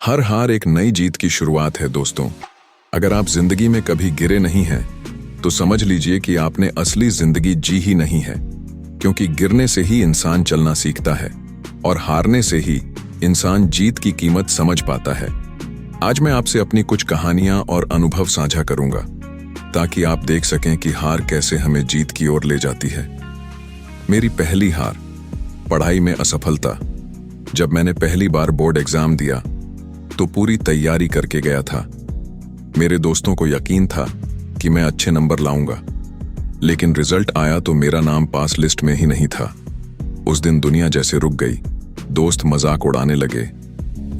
हर हार एक नई जीत की शुरुआत है दोस्तों। अगर आप जिंदगी में कभी गिरे नहीं हैं, तो समझ लीजिए कि आपने असली जिंदगी जी ही नहीं है, क्योंकि गिरने से ही इंसान चलना सीखता है और हारने से ही इंसान जीत की कीमत समझ पाता है। आज मैं आपसे अपनी कुछ कहानियां और अनुभव साझा करूंगा, ताकि आप देख सकें कि हार कैसे हमें जीत की ओर ले जाती है। मेरी पहली हार, पढ़ाई में असफलता। जब मैंने पहली बार बोर्ड एग्जाम दिया तो पूरी तैयारी करके गया था। मेरे दोस्तों को यकीन था कि मैं अच्छे नंबर लाऊंगा, लेकिन रिजल्ट आया तो मेरा नाम पास लिस्ट में ही नहीं था। उस दिन दुनिया जैसे रुक गई। दोस्त मजाक उड़ाने लगे,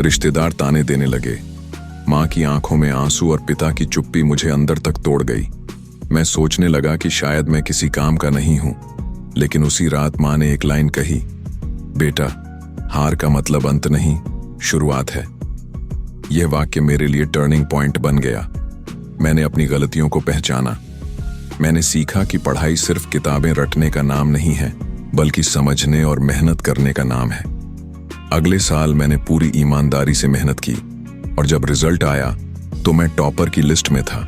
रिश्तेदार ताने देने लगे, माँ की आंखों में आंसू और पिता की चुप्पी मुझे अंदर तक तोड़ गई। मैं सोचने लगा कि शायद मैं किसी काम का नहीं हूं, लेकिन उसी रात माँ ने एक लाइन कही, बेटा, हार का मतलब अंत नहीं, शुरुआत है। यह वाक्य मेरे लिए टर्निंग पॉइंट बन गया। मैंने अपनी गलतियों को पहचाना। मैंने सीखा कि पढ़ाई सिर्फ किताबें रटने का नाम नहीं है, बल्कि समझने और मेहनत करने का नाम है। अगले साल मैंने पूरी ईमानदारी से मेहनत की और जब रिजल्ट आया तो मैं टॉपर की लिस्ट में था।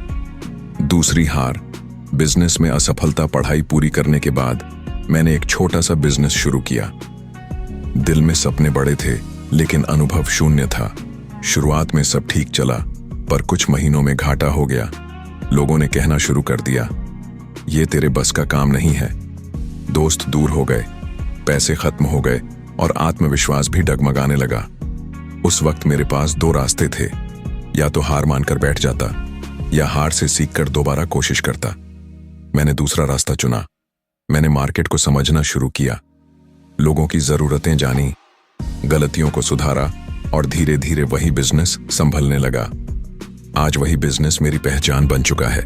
दूसरी हार, बिजनेस में असफलता। पढ़ाई पूरी करने के बाद मैंने एक छोटा सा बिजनेस शुरू किया। दिल में सपने बड़े थे, लेकिन अनुभव शून्य था। शुरुआत में सब ठीक चला, पर कुछ महीनों में घाटा हो गया। लोगों ने कहना शुरू कर दिया, ये तेरे बस का काम नहीं है। दोस्त दूर हो गए, पैसे खत्म हो गए और आत्मविश्वास भी डगमगाने लगा। उस वक्त मेरे पास दो रास्ते थे, या तो हार मानकर बैठ जाता या हार से सीखकर दोबारा कोशिश करता। मैंने दूसरा रास्ता चुना। मैंने मार्केट को समझना शुरू किया, लोगों की जरूरतें जानी, गलतियों को सुधारा और धीरे धीरे वही बिजनेस संभलने लगा। आज वही बिजनेस मेरी पहचान बन चुका है।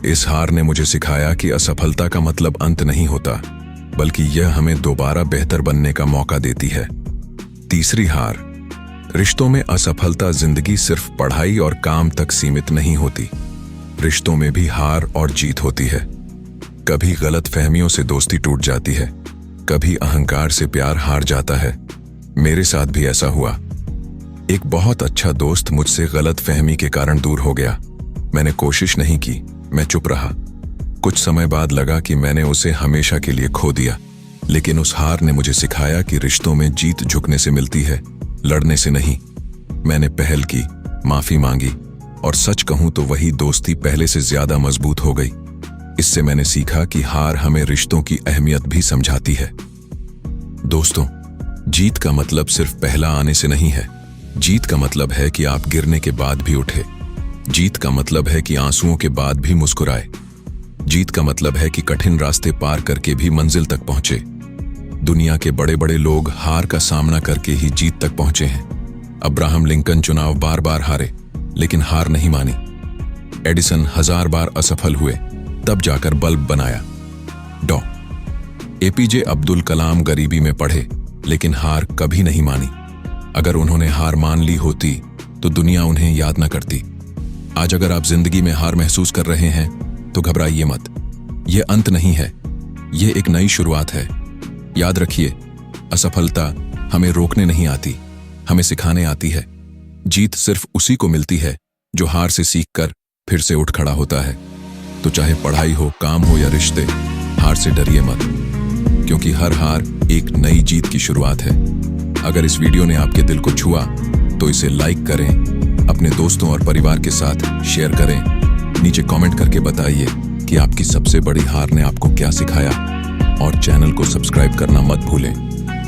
इस हार ने मुझे सिखाया कि असफलता का मतलब अंत नहीं होता, बल्कि यह हमें दोबारा बेहतर बनने का मौका देती है। तीसरी हार, रिश्तों में असफलता। जिंदगी सिर्फ पढ़ाई और काम तक सीमित नहीं होती, रिश्तों में भी हार और जीत होती है। कभी गलतफहमियों से दोस्ती टूट जाती है, कभी अहंकार से प्यार हार जाता है। मेरे साथ भी ऐसा हुआ। एक बहुत अच्छा दोस्त मुझसे गलतफहमी के कारण दूर हो गया। मैंने कोशिश नहीं की, मैं चुप रहा। कुछ समय बाद लगा कि मैंने उसे हमेशा के लिए खो दिया, लेकिन उस हार ने मुझे सिखाया कि रिश्तों में जीत झुकने से मिलती है, लड़ने से नहीं। मैंने पहल की, माफी मांगी और सच कहूं तो वही दोस्ती पहले से ज्यादा मजबूत हो गई। इससे मैंने सीखा कि हार हमें रिश्तों की अहमियत भी समझाती है। दोस्तों, जीत का मतलब सिर्फ पहला आने से नहीं है। जीत का मतलब है कि आप गिरने के बाद भी उठे। जीत का मतलब है कि आंसुओं के बाद भी मुस्कुराए। जीत का मतलब है कि कठिन रास्ते पार करके भी मंजिल तक पहुंचे। दुनिया के बड़े बड़े लोग हार का सामना करके ही जीत तक पहुंचे हैं। अब्राहम लिंकन चुनाव बार बार हारे, लेकिन हार नहीं मानी। एडिसन 1000 बार असफल हुए, तब जाकर बल्ब बनाया। एपीजे अब्दुल कलाम गरीबी में पढ़े, लेकिन हार कभी नहीं मानी। अगर उन्होंने हार मान ली होती तो दुनिया उन्हें याद न करती। आज अगर आप जिंदगी में हार महसूस कर रहे हैं तो घबराइए मत। यह अंत नहीं है, यह एक नई शुरुआत है। याद रखिए, असफलता हमें रोकने नहीं आती, हमें सिखाने आती है। जीत सिर्फ उसी को मिलती है जो हार से सीखकर फिर से उठ खड़ा होता है। तो चाहे पढ़ाई हो, काम हो या रिश्ते, हार से डरिए मत, क्योंकि हर हार एक नई जीत की शुरुआत है। अगर इस वीडियो ने आपके दिल को छुआ तो इसे लाइक करें, अपने दोस्तों और परिवार के साथ शेयर करें। नीचे कमेंट करके बताइए कि आपकी सबसे बड़ी हार ने आपको क्या सिखाया, और चैनल को सब्सक्राइब करना मत भूलें।